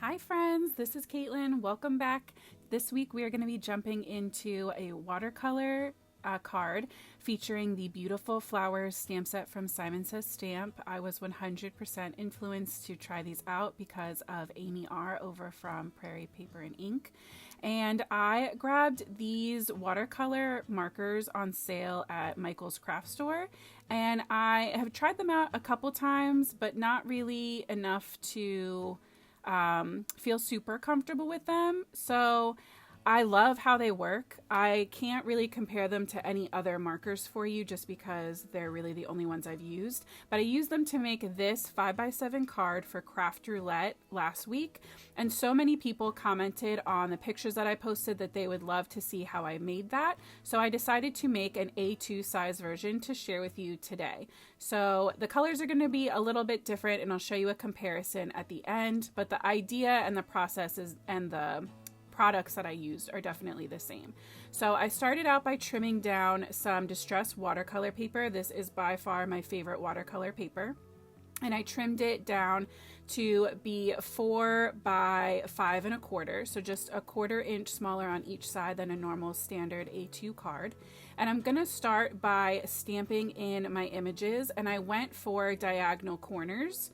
Hi friends, this is Caitlin. Welcome back. This week we are going to be jumping into a watercolor card featuring the Beautiful Flowers stamp set from Simon Says Stamp. I was 100% influenced to try these out because of Amy R over from Prairie Paper and Ink. And I grabbed these watercolor markers on sale at Michael's Craft Store. And I have tried them out a couple times, but not really enough to feel super comfortable with them. So I love how they work. I can't really compare them to any other markers for you just because they're really the only ones I've used. But I used them to make this 5x7 card for Craft Roulette last week. And so many people commented on the pictures that I posted that they would love to see how I made that. So I decided to make an A2 size version to share with you today. So the colors are going to be a little bit different and I'll show you a comparison at the end. But the idea and the processes and the products that I used are definitely the same. So I started out by trimming down some distressed watercolor paper. This is by far my favorite watercolor paper. And I trimmed it down to be 4 by 5 1/4, so just a 1/4 inch smaller on each side than a normal standard A2 card. And I'm gonna start by stamping in my images, and I went for diagonal corners.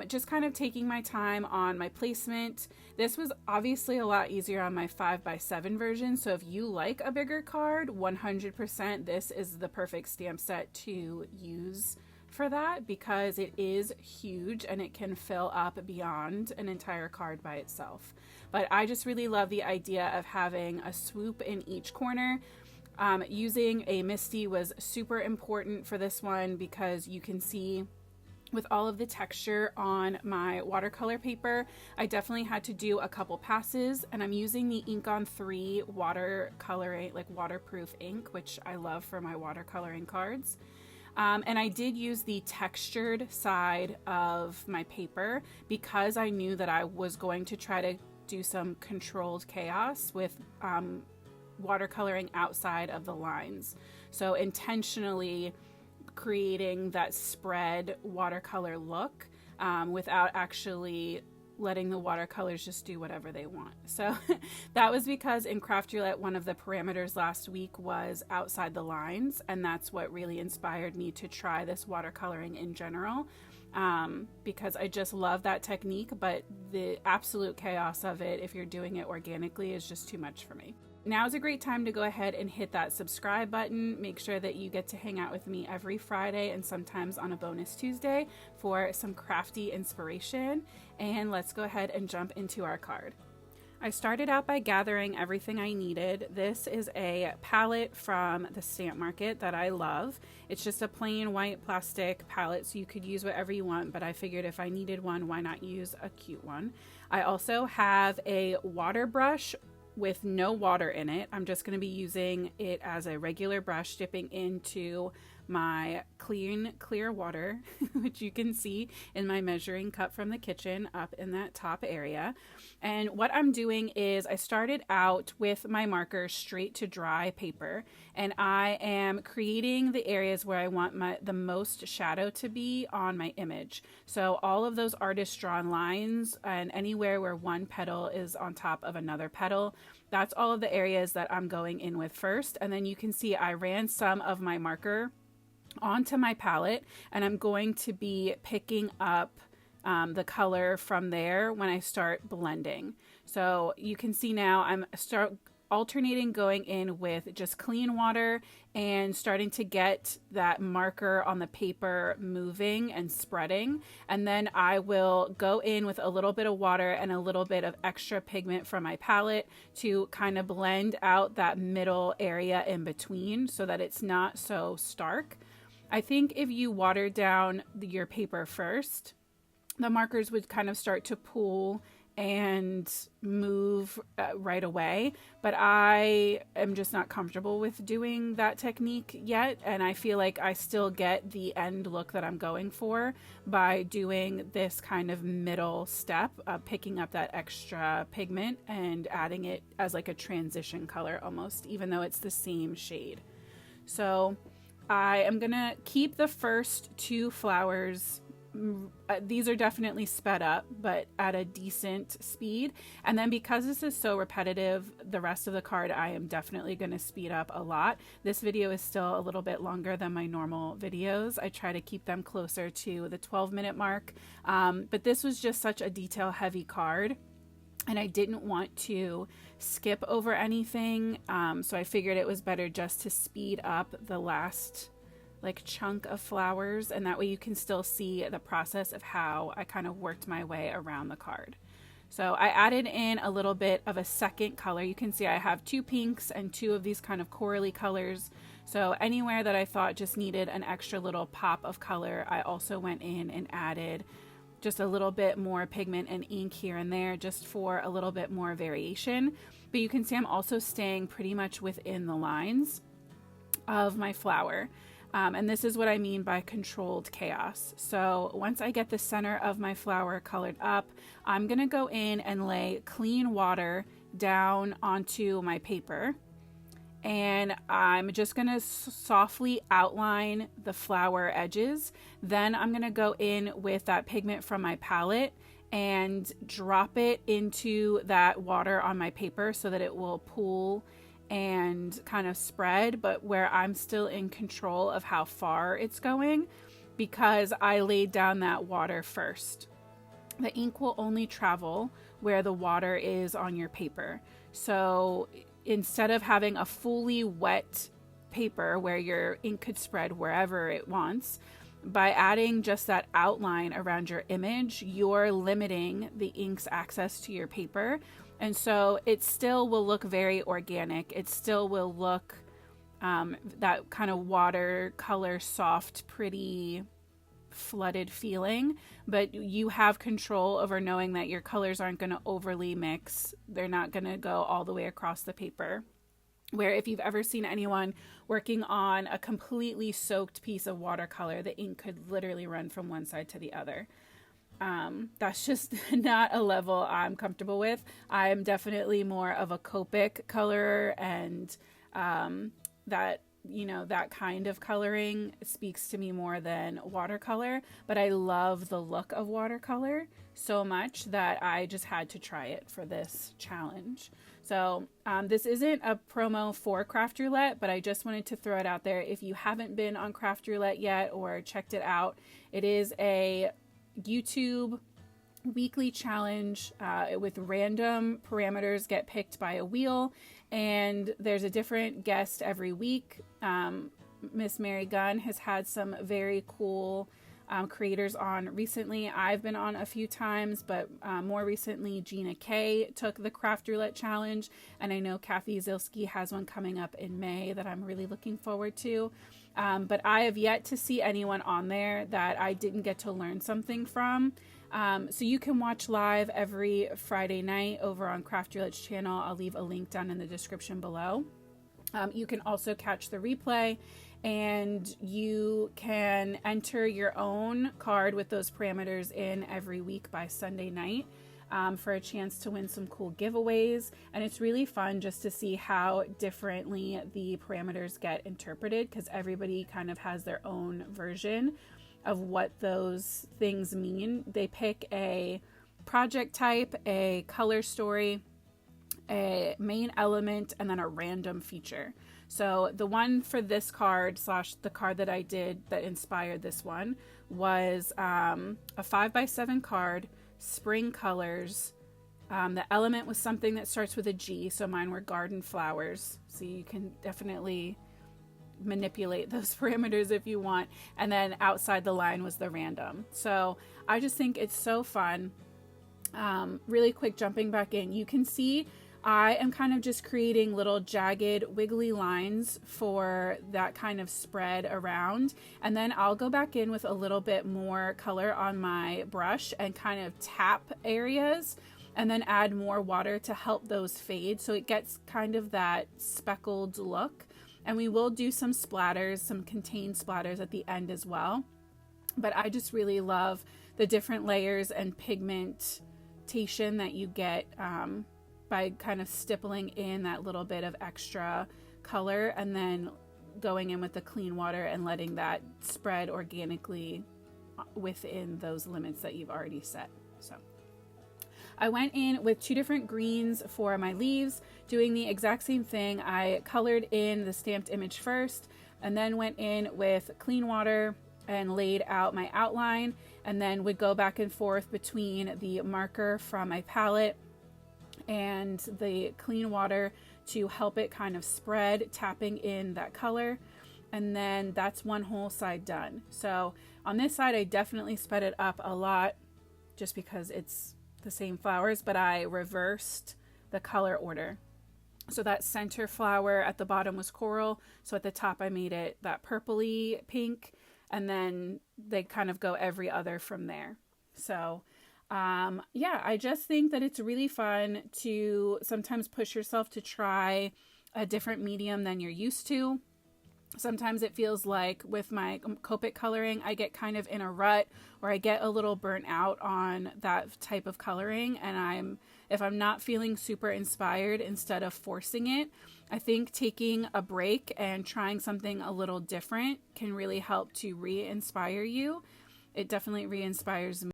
Just kind of taking my time on my placement. This was obviously a lot easier on my 5x7 version, so if you like a bigger card, 100% this is the perfect stamp set to use for that because it is huge and it can fill up beyond an entire card by itself. But I just really love the idea of having a swoop in each corner. Using a MISTI was super important for this one because you can see with all of the texture on my watercolor paper, I definitely had to do a couple passes, and I'm using the Ink on 3 watercoloring, like waterproof ink, which I love for my watercoloring cards. And I did use the textured side of my paper because I knew that I was going to try to do some controlled chaos with watercoloring outside of the lines. So intentionally creating that spread watercolor look without actually letting the watercolors just do whatever they want. So that was because in Craft Roulette, one of the parameters last week was outside the lines, and that's what really inspired me to try this watercoloring in general, because I just love that technique, but the absolute chaos of it, if you're doing it organically, is just too much for me. Now is a great time to go ahead and hit that subscribe button. Make sure that you get to hang out with me every Friday and sometimes on a bonus Tuesday for some crafty inspiration. And let's go ahead and jump into our card. I started out by gathering everything I needed. This is a palette from the Stamp Market that I love. It's just a plain white plastic palette, so you could use whatever you want, but I figured if I needed one, why not use a cute one? I also have a water brush with no water in it. I'm just going to be using it as a regular brush, dipping into my clear water, which you can see in my measuring cup from the kitchen up in that top area. And what I'm doing is I started out with my marker straight to dry paper, and I am creating the areas where I want the most shadow to be on my image. So all of those artist drawn lines and anywhere where one petal is on top of another petal, that's all of the areas that I'm going in with first. And then you can see I ran some of my marker onto my palette, and I'm going to be picking up the color from there when I start blending. So you can see now I'm alternating going in with just clean water and starting to get that marker on the paper moving and spreading. And then I will go in with a little bit of water and a little bit of extra pigment from my palette to kind of blend out that middle area in between so that it's not so stark. I think if you water down your paper first, the markers would kind of start to pool and move right away, but I am just not comfortable with doing that technique yet, and I feel like I still get the end look that I'm going for by doing this kind of middle step of picking up that extra pigment and adding it as like a transition color almost, even though it's the same shade. So I am gonna keep the first 2 flowers these are definitely sped up, but at a decent speed. And then because this is so repetitive, the rest of the card I am definitely going to speed up a lot. This video is still a little bit longer than my normal videos. I try to keep them closer to the 12-minute mark. But this was just such a detail heavy card, and I didn't want to skip over anything. So I figured it was better just to speed up the last chunk of flowers, and that way you can still see the process of how I kind of worked my way around the card. So I added in a little bit of a second color. You can see I have 2 pinks and 2 of these kind of corally colors. So anywhere that I thought just needed an extra little pop of color, I also went in and added just a little bit more pigment and ink here and there, just for a little bit more variation. But you can see I'm also staying pretty much within the lines of my flower. And this is what I mean by controlled chaos. So once I get the center of my flower colored up, I'm gonna go in and lay clean water down onto my paper. And I'm just gonna softly outline the flower edges. Then I'm gonna go in with that pigment from my palette and drop it into that water on my paper so that it will pool and kind of spread, but where I'm still in control of how far it's going, because I laid down that water first. The ink will only travel where the water is on your paper. So instead of having a fully wet paper where your ink could spread wherever it wants, by adding just that outline around your image, you're limiting the ink's access to your paper. And so it still will look very organic. It still will look that kind of watercolor, soft, pretty, flooded feeling. But you have control over knowing that your colors aren't going to overly mix. They're not going to go all the way across the paper. Where if you've ever seen anyone working on a completely soaked piece of watercolor, the ink could literally run from one side to the other. That's just not a level I'm comfortable with. I'm definitely more of a Copic colorer, and that kind of coloring speaks to me more than watercolor, but I love the look of watercolor so much that I just had to try it for this challenge. So this isn't a promo for Craft Roulette, but I just wanted to throw it out there. If you haven't been on Craft Roulette yet or checked it out, it is a YouTube weekly challenge with random parameters get picked by a wheel, and there's a different guest every week. Miss Mary Gunn has had some very cool creators on recently. I've been on a few times, but more recently Gina K took the Craft Roulette challenge, and I know Kathy Zilski has one coming up in May that I'm really looking forward to. But I have yet to see anyone on there that I didn't get to learn something from. So you can watch live every Friday night over on Craft Roulette's channel. I'll leave a link down in the description below. You can also catch the replay, and you can enter your own card with those parameters in every week by Sunday night. For a chance to win some cool giveaways. And it's really fun just to see how differently the parameters get interpreted, because everybody kind of has their own version of what those things mean. They pick a project type, a color story, a main element, and then a random feature. So the one for this card / the card that I did that inspired this one was a 5x7 card, spring colors. The element was something that starts with a G, so mine were garden flowers. So you can definitely manipulate those parameters if you want. And then outside the line was the random. So I just think it's so fun. Really quick, jumping back in, you can see I am kind of just creating little jagged wiggly lines for that kind of spread around, and then I'll go back in with a little bit more color on my brush and kind of tap areas and then add more water to help those fade, so it gets kind of that speckled look. And we will do some splatters, some contained splatters at the end as well. But I just really love the different layers and pigmentation that you get by kind of stippling in that little bit of extra color and then going in with the clean water and letting that spread organically within those limits that you've already set. So I went in with 2 different greens for my leaves, doing the exact same thing. I colored in the stamped image first and then went in with clean water and laid out my outline, and then would go back and forth between the marker from my palette and the clean water to help it kind of spread, tapping in that color. And then that's one whole side done. So on this side, I definitely sped it up a lot just because it's the same flowers, but I reversed the color order. So that center flower at the bottom was coral. So at the top, I made it that purpley pink, and then they kind of go every other from there. So yeah, I just think that it's really fun to sometimes push yourself to try a different medium than you're used to. Sometimes it feels like with my Copic coloring, I get kind of in a rut, or I get a little burnt out on that type of coloring. And if I'm not feeling super inspired, instead of forcing it, I think taking a break and trying something a little different can really help to re-inspire you. It definitely re-inspires me.